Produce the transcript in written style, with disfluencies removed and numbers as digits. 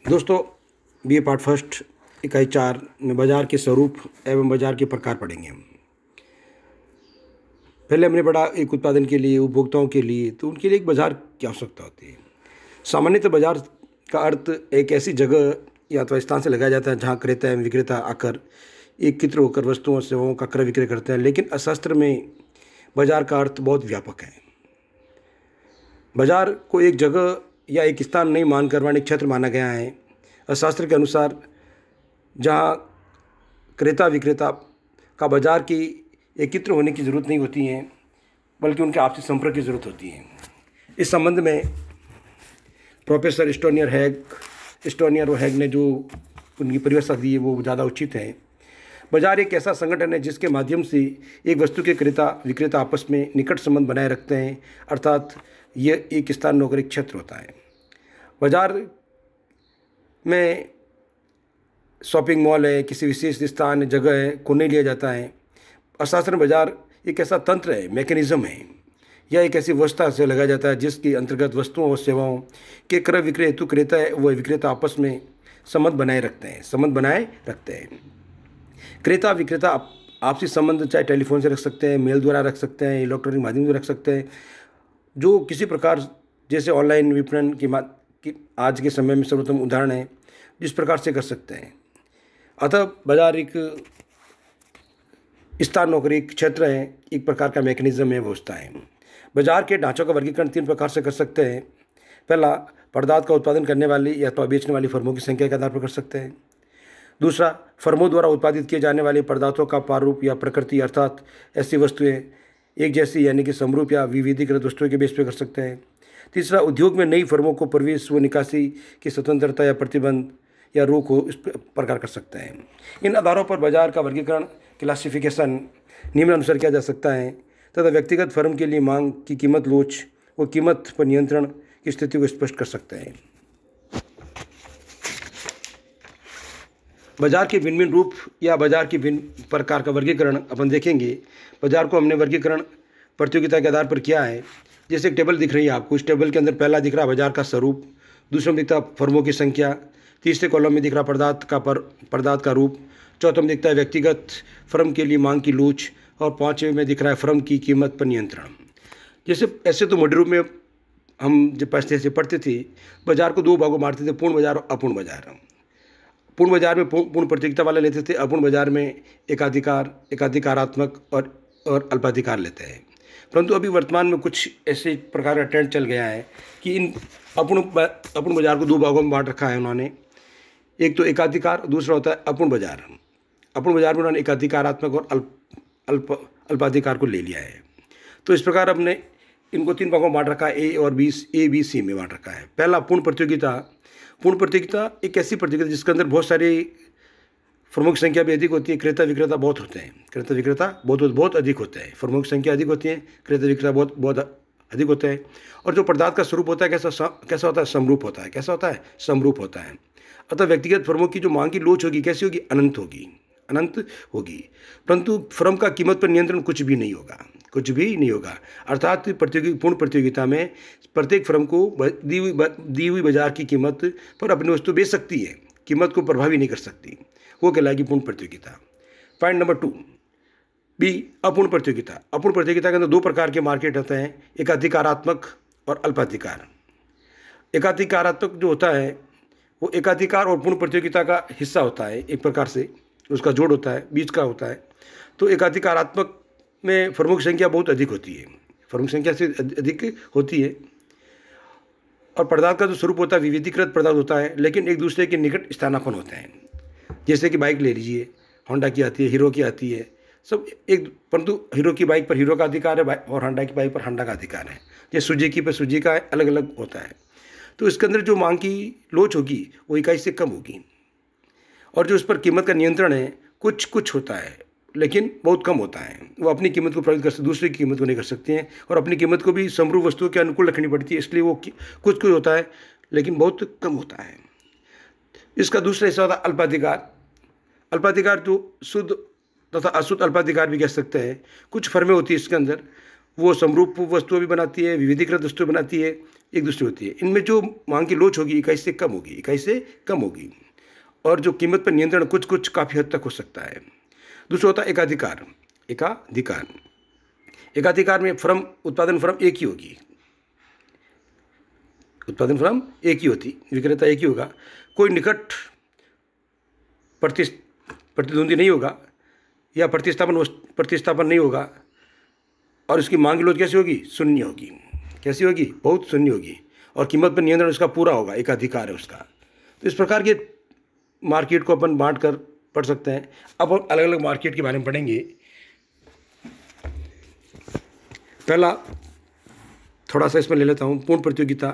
दोस्तों, BA part first इकाई 4 में बाजार के स्वरूप एवं बाजार के प्रकार पढ़ेंगे हम। पहले हमने पढ़ा एक उत्पादन के लिए, उपभोक्ताओं के लिए, तो उनके लिए एक बाजार की आवश्यकता होती है। सामान्यतः बाजार का अर्थ एक ऐसी जगह या तो स्थान से लगाया जाता है जहाँ क्रेता एवं विक्रेता आकर एकत्र होकर वस्तुओं और सेवाओं का क्रय विक्रय करते हैं। लेकिन अर्थशास्त्र में बाजार का अर्थ बहुत व्यापक है। बाजार को एक जगह या एक स्थान नहीं मानकर वाणिज्य क्षेत्र माना गया है। अर्थशास्त्र के अनुसार जहाँ क्रेता विक्रेता का बाजार की एकत्र होने की ज़रूरत नहीं होती है, बल्कि उनके आपसी संपर्क की ज़रूरत होती है। इस संबंध में प्रोफेसर स्टोनियर और हैग ने जो उनकी परिभाषा दी है वो ज़्यादा उचित है। बाजार एक ऐसा संगठन है जिसके माध्यम से एक वस्तु के क्रेता विक्रेता आपस में निकट संबंध बनाए रखते हैं, अर्थात यह एक स्थान नौकरी क्षेत्र होता है। बाजार में शॉपिंग मॉल है, किसी विशेष स्थान जगह है को नहीं लिया जाता है। अर्थशास्त्र में बाजार एक ऐसा तंत्र है, मैकेनिज्म है, यह एक ऐसी व्यवस्था से लगाया जाता है जिसके अंतर्गत वस्तुओं और सेवाओं के क्रय विक्रय हेतु क्रेता व विक्रेता आपस में संबंध बनाए रखते हैं। क्रेता विक्रेता आपसी संबंध चाहे टेलीफोन से रख सकते हैं, मेल द्वारा रख सकते हैं, इलेक्ट्रॉनिक माध्यम से रख सकते हैं, जो किसी प्रकार जैसे ऑनलाइन विपणन की आज के समय में सर्वोत्तम उदाहरण है, जिस प्रकार से कर सकते हैं। अतः बाजार एक स्थान नौकरी क्षेत्र है, एक प्रकार का मैकेनिज्म है, व्यवस्था है। बाजार के ढांचों का वर्गीकरण 3 प्रकार से कर सकते हैं। पहला, पदार्थ का उत्पादन करने वाली या तो बेचने वाली फर्मों की संख्या के आधार पर कर सकते हैं। दूसरा, फर्मों द्वारा उत्पादित किए जाने वाले पदार्थों का प्रारूप या प्रकृति, अर्थात ऐसी वस्तुएं एक जैसी यानी कि समरूप या विविधीकृत वस्तुओं के बेस पर कर सकते हैं। तीसरा, उद्योग में नई फर्मों को प्रवेश व निकासी की स्वतंत्रता या प्रतिबंध या रोक हो, इस प्रकार कर सकते हैं। इन आधारों पर बाजार का वर्गीकरण क्लासिफिकेशन निम्नानुसार किया जा सकता है तथा व्यक्तिगत फर्म के लिए मांग की कीमत लोच व कीमत पर नियंत्रण की स्थिति को स्पष्ट कर सकते हैं। बाजार के भिन्न भिन्न रूप या बाजार के भिन्न प्रकार का वर्गीकरण अपन देखेंगे। बाजार को हमने वर्गीकरण प्रतियोगिता के आधार पर किया है। जैसे एक टेबल दिख रही है आपको, इस टेबल के अंदर पहला दिख रहा है बाजार का स्वरूप, दूसरे में दिखता है फर्मों की संख्या, तीसरे कॉलम में दिख रहा पदार्थ का रूप, चौथे में दिखता है व्यक्तिगत फर्म के लिए मांग की लोच और पाँचवें में दिख रहा है फर्म की कीमत पर नियंत्रण। जैसे ऐसे तो मोटे रूप में हम जब पढ़ते से पढ़ते थे, बाजार को 2 भागों में बांटते थे, पूर्ण बाजार और अपूर्ण बाजार। पूर्ण बाजार में पूर्ण प्रतियोगिता वाले लेते थे, अपूर्ण बाजार में एकाधिकारात्मक और अल्पाधिकार लेते हैं। परंतु अभी वर्तमान में कुछ ऐसे प्रकार का ट्रेंड चल गया है कि इन अपूर्ण बाजार को 2 भागों में बांट रखा है उन्होंने। एक तो एकाधिकार, दूसरा होता है अपूर्ण बाजार। अपूर्ण बाजार में उन्होंने एकाधिकारात्मक और अल्पाधिकार को ले लिया है। तो इस प्रकार हमने इनको 3 भागों में बांट रखा है, ए बी सी में बांट रखा है। पहला, पूर्ण प्रतियोगिता। पूर्ण प्रतियोगिता एक ऐसी प्रतियोगिता जिसके अंदर बहुत सारी फर्मों की संख्या भी अधिक होती है, क्रेता विक्रेता बहुत होते हैं। क्रेता विक्रेता बहुत अधिक होते हैं, फर्मों की संख्या अधिक होती है, क्रेता विक्रेता बहुत अधिक होते हैं। और जो पदार्थ का स्वरूप होता है कैसा होता है? समरूप होता है। कैसा होता है? समरूप होता है। अतः व्यक्तिगत फर्मों की जो मांग की लोच होगी कैसी होगी? अनंत होगी। परंतु फर्म का कीमत पर नियंत्रण कुछ भी नहीं होगा। अर्थात पूर्ण प्रतियोगिता में प्रत्येक फर्म को दी हुई बाजार की कीमत पर अपनी वस्तु बेच सकती है, कीमत को प्रभावी नहीं कर सकती, वो कहलाएगी पूर्ण प्रतियोगिता। पॉइंट नंबर 2, बी, अपूर्ण प्रतियोगिता। अपूर्ण प्रतियोगिता के अंदर 2 प्रकार के मार्केट होते हैं, एकाधिकारात्मक और अल्पाधिकार। एकाधिकारात्मक जो होता है वो एकाधिकार और पूर्ण प्रतियोगिता का हिस्सा होता है, एक प्रकार से उसका जोड़ होता है, बीच का होता है। तो एकाधिकारात्मक में फर्मों की संख्या बहुत अधिक होती है, फर्मों की संख्या से अधिक होती है। और पदार्थ का जो स्वरूप होता है विविधीकृत पदार्थ होता है, लेकिन एक दूसरे के निकट स्थानापन्न होते हैं। जैसे कि बाइक ले लीजिए, होंडा की आती है, हीरो की आती है, सब एक, परंतु हीरो की बाइक पर हीरो का अधिकार है और होंडा की बाइक पर होंडा का अधिकार है। जैसे सुजुकी पर सुजुकी का अलग अलग होता है। तो इसके अंदर जो मांग की लोच होगी वो इकाई से कम होगी, और जो इस पर कीमत का नियंत्रण है कुछ होता है, लेकिन बहुत कम होता है। वो अपनी कीमत को प्रभावित कर सकते, दूसरे की कीमत को नहीं कर सकती हैं, और अपनी कीमत को भी समरूप वस्तुओं के अनुकूल रखनी पड़ती है, इसलिए वो कुछ होता है लेकिन बहुत कम होता है। इसका दूसरा हिस्सा होता है अल्पाधिकार। अल्पाधिकार जो शुद्ध तथा अशुद्ध अल्पाधिकार भी कह सकते हैं। कुछ फर्में होती है इसके अंदर, वो समरूप वस्तुएं भी बनाती है, विविधीकृत वस्तुएं बनाती है, एक दूसरी होती है। इनमें जो मांग की लोच होगी इकाई से कम होगी, इकाई से कम होगी। और जो कीमत पर नियंत्रण कुछ कुछ काफ़ी हद तक हो सकता है। दूसरा होता है एकाधिकार। एकाधिकार एकाधिकार में फर्म उत्पादन फर्म एक ही होगी, उत्पादन फर्म एक ही होती, विक्रेता एक ही होगा, कोई निकट प्रतिद्वंदी नहीं होगा या प्रतिस्थापन नहीं होगा। और इसकी मांग की लोच कैसी होगी? शून्य होगी। कैसी होगी? बहुत शून्य होगी। और कीमत पर नियंत्रण उसका पूरा होगा, एक अधिकार है उसका। तो इस प्रकार के मार्केट को अपन बांट कर पढ़ सकते हैं। अब हम अलग अलग मार्केट के बारे में पढ़ेंगे। पहला थोड़ा सा इसमें ले लेता हूँ, पूर्ण प्रतियोगिता।